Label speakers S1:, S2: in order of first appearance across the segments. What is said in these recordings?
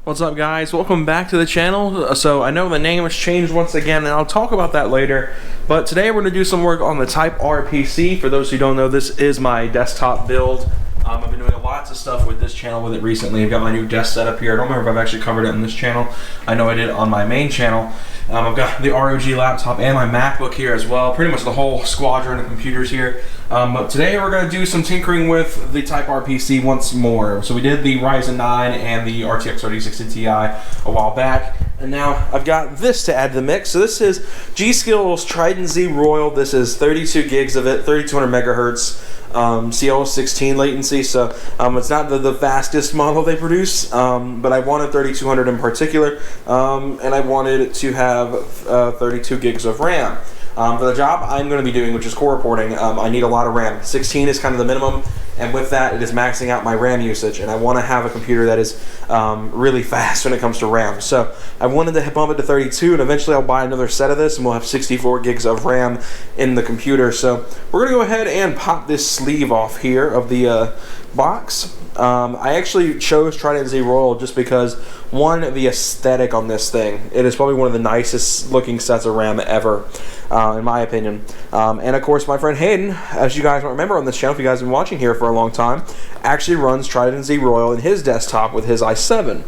S1: What's up, guys? Welcome back to the channel. So I know the name has changed once again, and I'll talk about that later, but today we're going to do some work on the Type R PC. For those who don't know, this is my desktop build. I've been doing lots of stuff with this channel with it recently. I've got my new desk setup here. I don't remember if I've actually covered it on this channel. I know I did on my main channel. I've got the ROG laptop and my MacBook here as well. Pretty much the whole squadron of computers here. But today we're going to do some tinkering with the Type R PC once more. So we did the Ryzen 9 and the RTX 3060 Ti a while back. And now I've got this to add to the mix. So this is G-Skill's Trident Z Royal. This is 32 gigs of it, 3200 megahertz. CL16 latency, so it's not the fastest model they produce, but I wanted 3200 in particular, and I wanted it to have 32 gigs of RAM. For the job I'm going to be doing, which is core reporting, I need a lot of RAM. 16 is kind of the minimum, and with that it is maxing out my RAM usage, and I want to have a computer that is really fast when it comes to RAM. So I wanted to bump it to 32, and eventually I'll buy another set of this and we'll have 64 gigs of RAM in the computer. So we're going to go ahead and pop this sleeve off here of the box. I actually chose Trident Z Royal just because, one, the aesthetic on this thing. It is probably one of the nicest looking sets of RAM ever, in my opinion. And of course, my friend Hayden, as you guys might remember on this channel, if you guys have been watching here for a long time, actually runs Trident Z Royal in his desktop with his i7.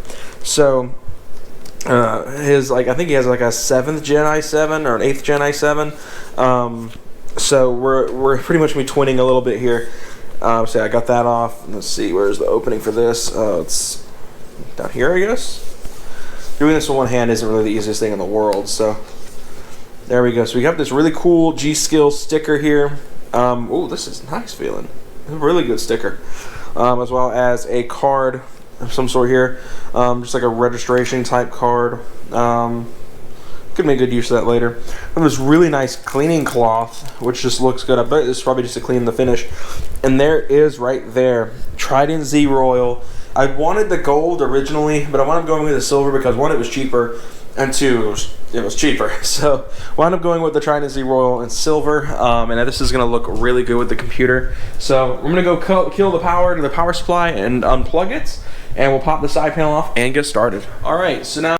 S1: So I think he has like a 7th gen i7 or an 8th gen i7. So we're pretty much going to be twinning a little bit here. So I got that off. Let's see, where's the opening for this? It's down here, I guess. Doing this with one hand isn't really the easiest thing in the world, so there we go. So we have this really cool G-Skill sticker here. Oh, this is nice feeling. A really good sticker. As well as a card of some sort here. Just like a registration type card. Could make good use of that later. And this really nice cleaning cloth, which just looks good. I bet it's probably just to clean the finish. And there is right there, Trident Z Royal. I wanted the gold originally, but I wound up going with the silver because, one, it was cheaper, and two, it was cheaper. So wound up going with the Trident Z Royal in silver, and this is going to look really good with the computer. So we're going to go kill the power to the power supply and unplug it, and we'll pop the side panel off and get started. All right, so now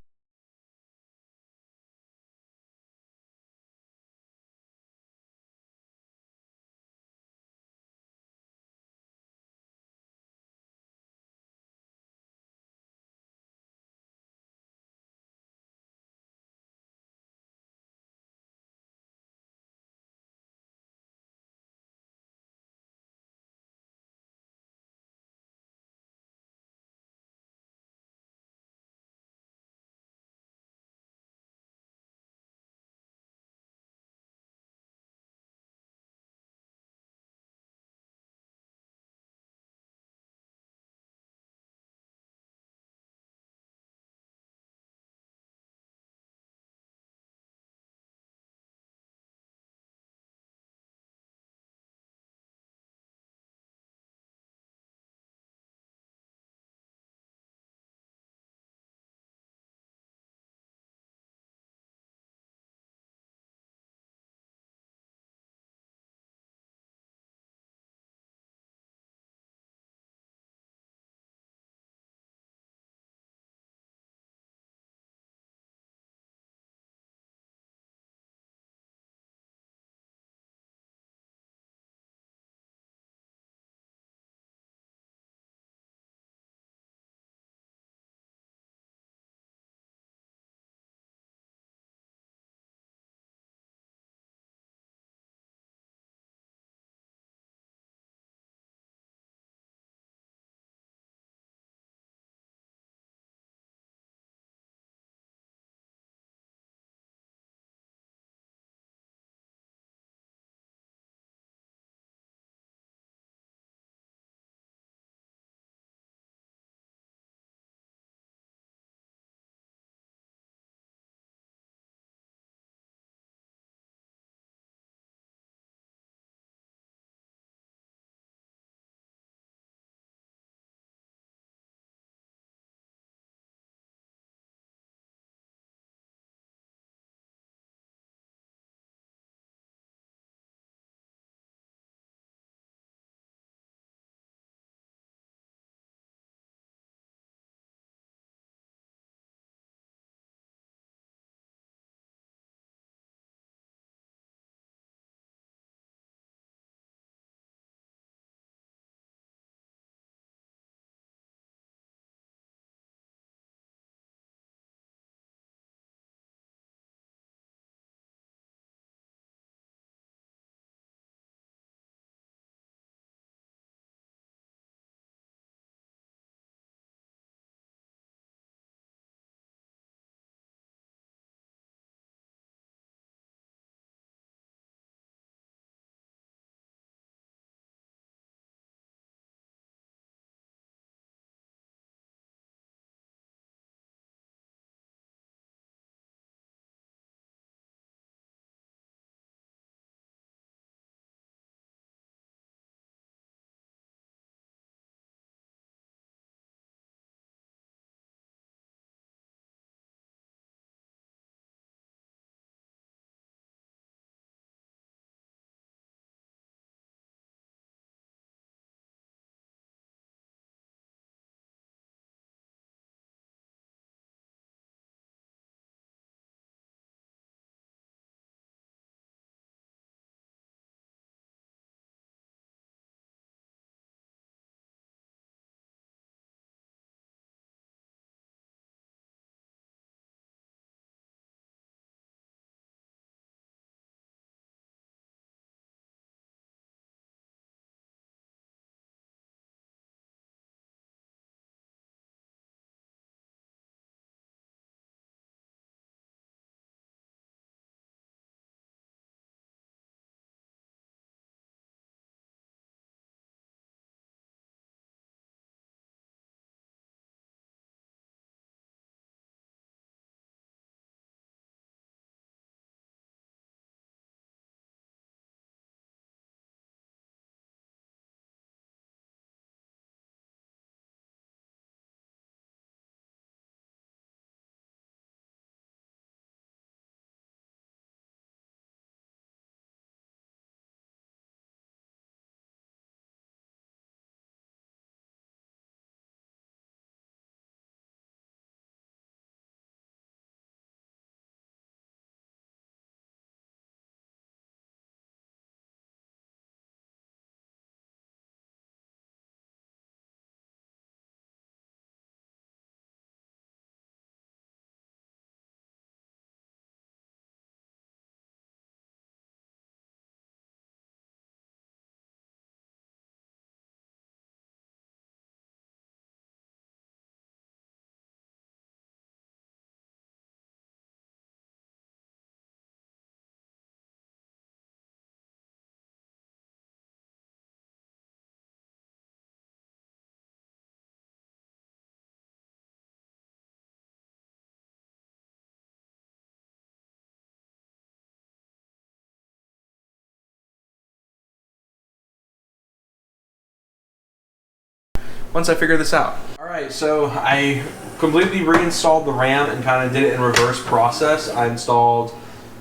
S1: once I figure this out. Alright, so I completely reinstalled the RAM and kind of did it in reverse process. I installed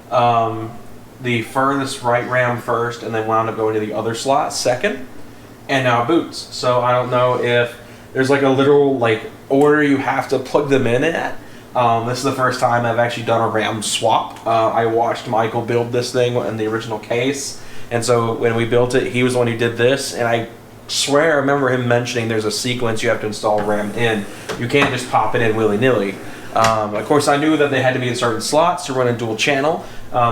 S1: the furthest right RAM first and then wound up going to the other slot second, and now it boots. So I don't know if there's like a literal like order you have to plug them in at. This is the first time I've actually done a RAM swap. I watched Michael build this thing in the original case, and so when we built it, he was the one who did this, and I swear I remember him mentioning there's a sequence you have to install RAM in. You can't just pop it in willy-nilly. Of course, I knew that they had to be in certain slots to run a dual channel,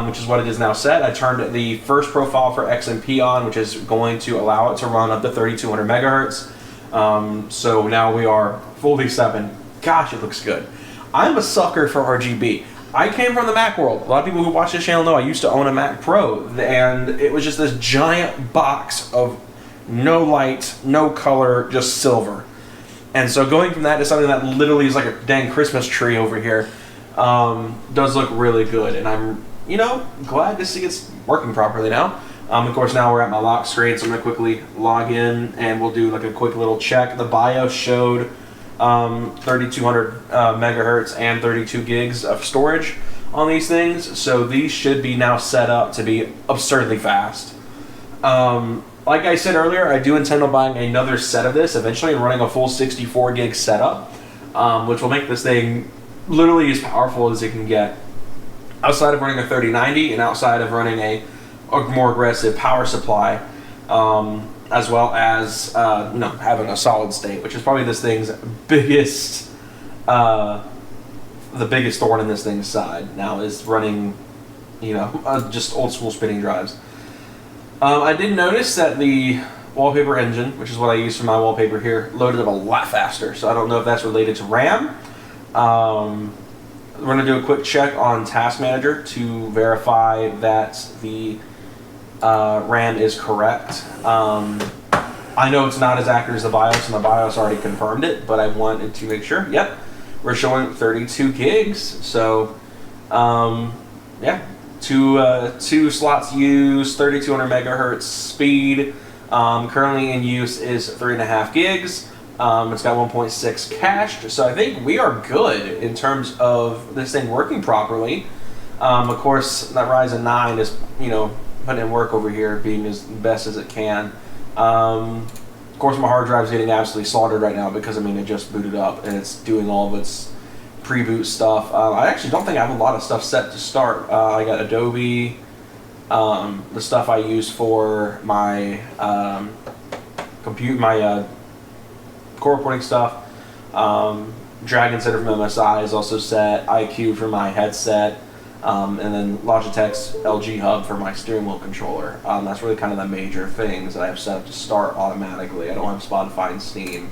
S1: which is what it is now set. I turned the first profile for XMP on, which is going to allow it to run up to 3200 megahertz. So now we are fully 7. Gosh, it looks good. I'm a sucker for RGB. I came from the Mac world. A lot of people who watch this channel know I used to own a Mac Pro, and it was just this giant box of no light, no color, just silver. And so going from that to something that literally is like a dang Christmas tree over here does look really good. And I'm, you know, glad to see it's working properly now. Of course, now we're at my lock screen, so I'm going to quickly log in and we'll do like a quick little check. The BIOS showed 3200 megahertz and 32 gigs of storage on these things. So these should be now set up to be absurdly fast. Like I said earlier, I do intend on buying another set of this eventually and running a full 64 gig setup, which will make this thing literally as powerful as it can get. Outside of running a 3090 and outside of running a more aggressive power supply, as well as having a solid state, which is probably this thing's biggest, the biggest thorn in this thing's side now is running, just old school spinning drives. I did notice that the wallpaper engine, which is what I use for my wallpaper here, loaded up a lot faster. So I don't know if that's related to RAM. We're going to do a quick check on Task Manager to verify that the RAM is correct. I know it's not as accurate as the BIOS, and the BIOS already confirmed it, but I wanted to make sure. Yep, we're showing 32 gigs. So, yeah. Two slots used, 3200 megahertz speed. Currently in use is 3.5 gigs. It's got 1.6 cached, so I think we are good in terms of this thing working properly. Of course, that Ryzen 9 is, putting in work over here, being as best as it can. Of course, my hard drive is getting absolutely slaughtered right now because, it just booted up and it's doing all of its pre-boot stuff. I actually don't think I have a lot of stuff set to start. I got Adobe, the stuff I use for my core reporting stuff. Dragon Center from MSI is also set. IQ for my headset, and then Logitech's LG Hub for my steering wheel controller. That's really kind of the major things that I have set up to start automatically. I don't have Spotify and Steam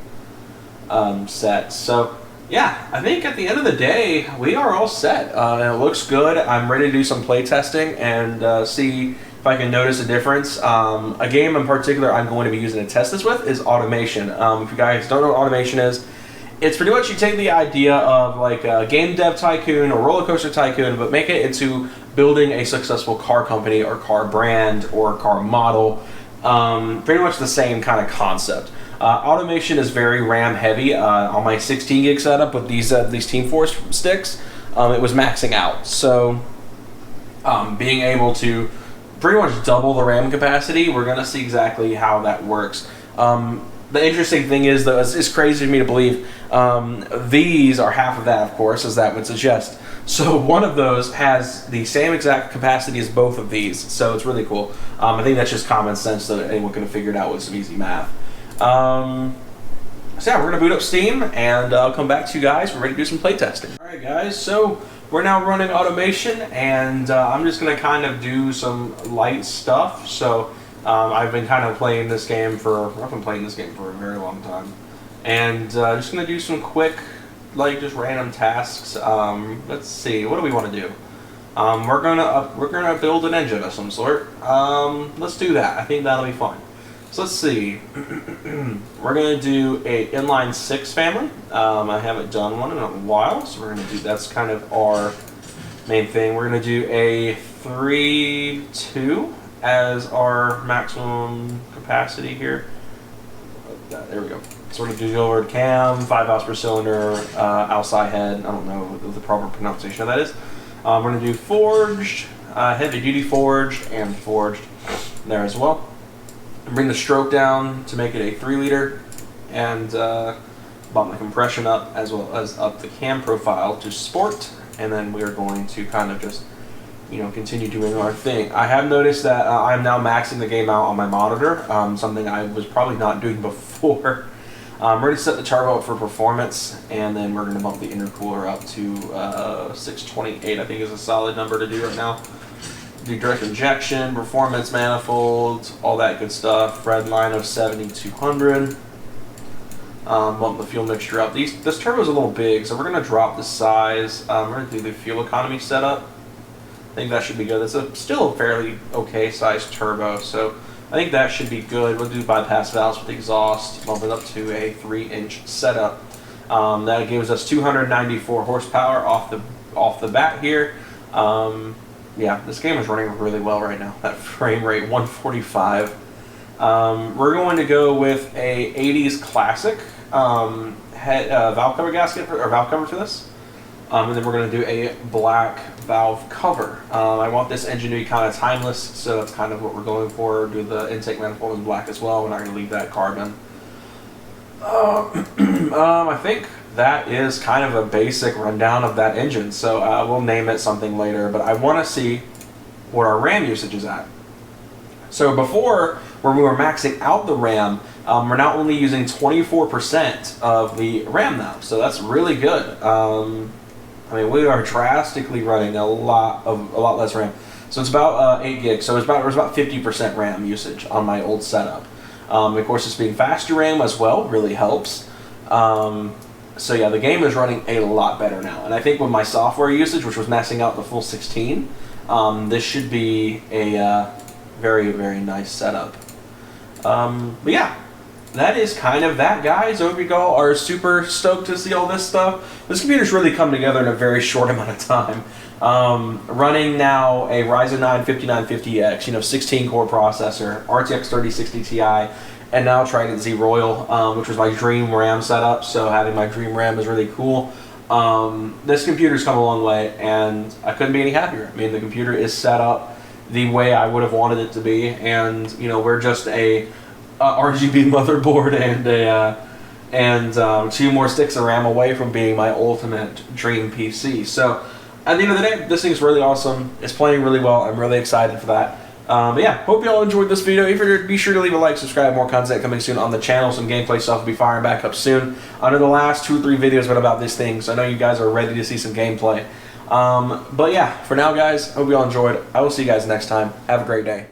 S1: set. So yeah, I think at the end of the day, we are all set. It looks good. I'm ready to do some play testing and see if I can notice a difference. A game in particular I'm going to be using to test this with is automation. If you guys don't know what automation is, it's pretty much you take the idea of like a game dev tycoon or roller coaster tycoon, but make it into building a successful car company or car brand or car model. Pretty much the same kind of concept. Automation is very RAM heavy. On my 16 gig setup with these Teamforce sticks, it was maxing out. So being able to pretty much double the RAM capacity, we're going to see exactly how that works. The interesting thing is, though, it's crazy for me to believe, these are half of that, of course, as that would suggest. So one of those has the same exact capacity as both of these, so it's really cool. I think that's just common sense that anyone could have figured out with some easy math. So yeah, we're going to boot up Steam, and I'll come back to you guys. We're ready to do some play testing. Alright guys, so we're now running automation, and I'm just going to kind of do some light stuff. So I've been kind of playing this game for a very long time. And just going to do some quick, just random tasks. Let's see, what do we want to do? We're gonna build an engine of some sort. Let's do that. I think that'll be fun. So let's see. We're gonna do a inline 6 family. I haven't done one in a while, so we're gonna do, that's kind of our main thing. We're gonna do a 3-2 as our maximum capacity here. There we go. sort of dual cam, 5 valves per cylinder, outside head. I don't know what the proper pronunciation of that is. We're going to do forged, heavy duty forged, and forged there as well. Bring the stroke down to make it a 3 liter, and bump the compression up as well as up the cam profile to sport. And then we are going to kind of just, you know, continue doing our thing. I have noticed that I'm now maxing the game out on my monitor, something I was probably not doing before. I'm ready to set the turbo up for performance, and then we're going to bump the intercooler up to 628, I think is a solid number to do right now. Do direct injection, performance manifold, all that good stuff. Red line of 7200. Bump the fuel mixture up. This turbo is a little big, so we're going to drop the size. We're going to do the fuel economy setup. I think that should be good. It's still a fairly okay sized turbo, so I think that should be good. We'll do bypass valves with exhaust, bump it up to a 3-inch setup. That gives us 294 horsepower off the bat here. Yeah, this game is running really well right now. That frame rate, 145. We're going to go with a 80s classic valve cover gasket or valve cover for this. And then we're going to do a black valve cover. I want this engine to be kind of timeless, so that's kind of what we're going for. Do the intake manifold in black as well. We're not going to leave that carbon. I think that is kind of a basic rundown of that engine. So we'll name it something later, but I want to see what our RAM usage is at. So before, when we were maxing out the RAM, we're now only using 24% of the RAM now. So that's really good. I mean, we are drastically running a lot less RAM. So it's about 8 gigs. So it's about 50% RAM usage on my old setup. Of course, it's being faster RAM as well really helps. So yeah, the game is running a lot better now. And I think with my software usage, which was maxing out the full 16, this should be a very, very nice setup. But yeah. That is kind of that, guys. I hope you all are super stoked to see all this stuff. This computer's really come together in a very short amount of time. Running now a Ryzen 9 5950X, 16-core processor, RTX 3060 Ti, and now Trident Z Royal, which was my dream RAM setup. So having my dream RAM is really cool. This computer's come a long way, and I couldn't be any happier. I mean, the computer is set up the way I would have wanted it to be, and we're just a RGB motherboard and 2 more sticks of RAM away from being my ultimate dream PC. So at the end of the day, this thing's really awesome. It's playing really well. I'm really excited for that. But yeah, hope you all enjoyed this video. If you're be sure to leave a like, subscribe, more content coming soon on the channel. Some gameplay stuff will be firing back up soon. I know the last 2 or 3 videos went about this thing, so I know you guys are ready to see some gameplay. But yeah, for now, guys, hope you all enjoyed. I will see you guys next time. Have a great day.